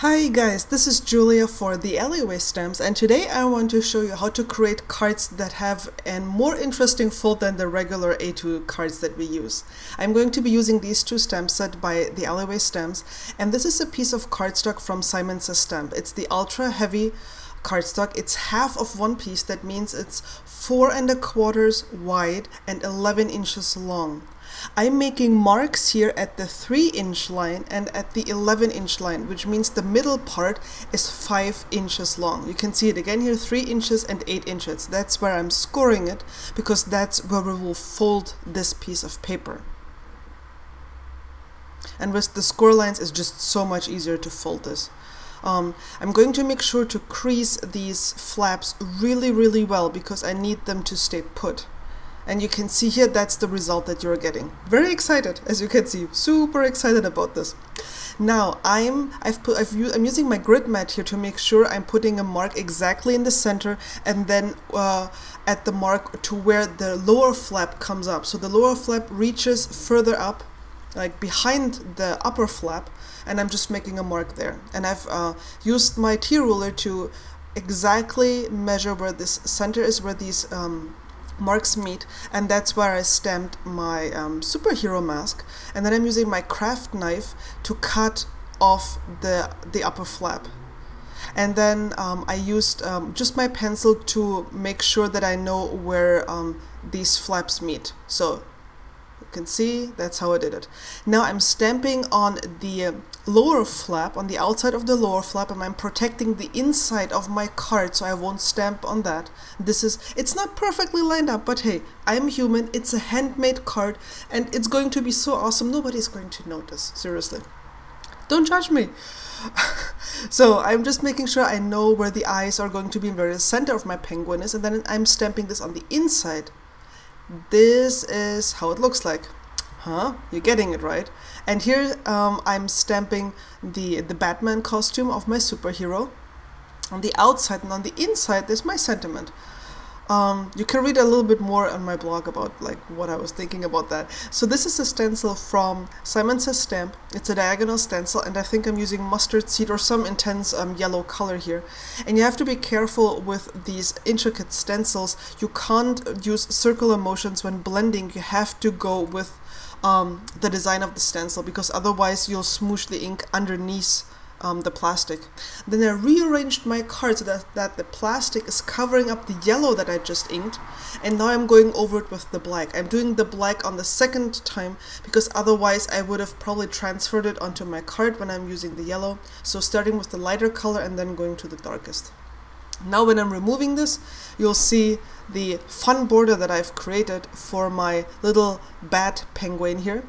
Hi guys, this is Julia for TheAlleyWayStamps, and today I want to show you how to create cards that have a more interesting fold than the regular A2 cards that we use. I'm going to be using these two stamp set by TheAlleyWayStamps, and this is a piece of cardstock from Simon Says Stamp. It's the ultra heavy cardstock. It's half of one piece. That means it's 4 1/4 wide and 11 inches long. I'm making marks here at the 3-inch line and at the 11-inch line, which means the middle part is 5 inches long. You can see it again here, 3 inches and 8 inches. That's where I'm scoring it, because that's where we will fold this piece of paper. And with the score lines, it's just so much easier to fold this. I'm going to make sure to crease these flaps really well, because I need them to stay put. And you can see here, that's the result that you're getting. Very excited, as you can see, super excited about this. Now I'm using my grid mat here to make sure I'm putting a mark exactly in the center, and then at the mark to where the lower flap comes up. So the lower flap reaches further up, like behind the upper flap, and I'm just making a mark there. And I've used my T-ruler to exactly measure where this center is, where these marks meet, and that's where I stamped my superhero mask. And then I'm using my craft knife to cut off the upper flap. And then I used just my pencil to make sure that I know where these flaps meet. So you can see that's how I did it. Now I'm stamping on the lower flap, on the outside of the lower flap, and I'm protecting the inside of my card so I won't stamp on that. It's not perfectly lined up, but hey, I'm human, it's a handmade card, and it's going to be so awesome. Nobody's going to notice, seriously. Don't judge me. So I'm just making sure I know where the eyes are going to be, where the center of my penguin is, and then I'm stamping this on the inside. This is how it looks like. Huh? You're getting it right. And here I'm stamping the Batman costume of my superhero on the outside, and on the inside there's my sentiment. You can read a little bit more on my blog about like what I was thinking about that. So this is a stencil from Simon Says Stamp. It's a diagonal stencil, and I think I'm using mustard seed or some intense yellow color here. And you have to be careful with these intricate stencils. You can't use circular motions when blending. You have to go with the design of the stencil, because otherwise you'll smoosh the ink underneath the plastic. Then I rearranged my card so that the plastic is covering up the yellow that I just inked, and now I'm going over it with the black. I'm doing the black on the second time, because otherwise I would have probably transferred it onto my card when I'm using the yellow. So starting with the lighter color and then going to the darkest. Now when I'm removing this, you'll see the fun border that I've created for my little bat penguin here.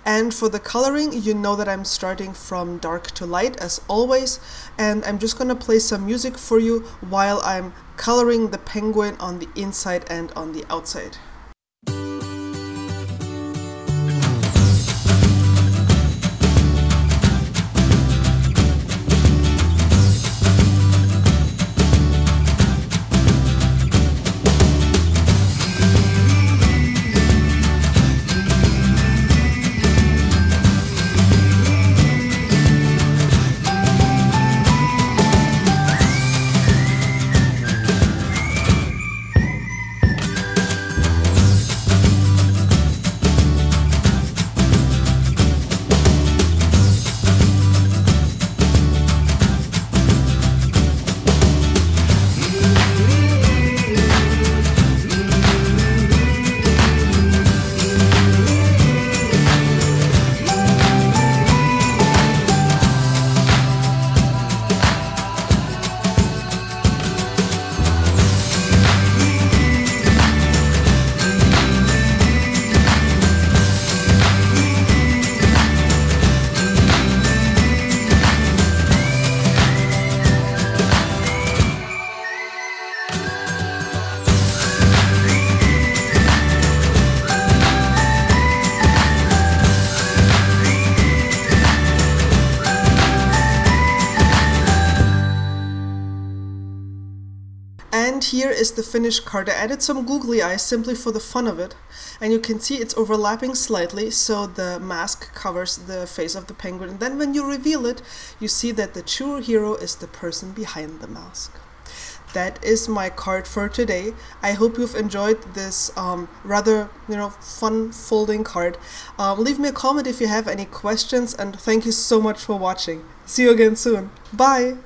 And for the coloring, you know that I'm starting from dark to light as always, and I'm just going to play some music for you while I'm coloring the penguin on the inside and on the outside. here is the finished card. I added some googly eyes simply for the fun of it. And you can see it's overlapping slightly, so the mask covers the face of the penguin. And then when you reveal it, you see that the true hero is the person behind the mask. That is my card for today. I hope you've enjoyed this rather, fun folding card. Leave me a comment if you have any questions, and thank you so much for watching. See you again soon. Bye!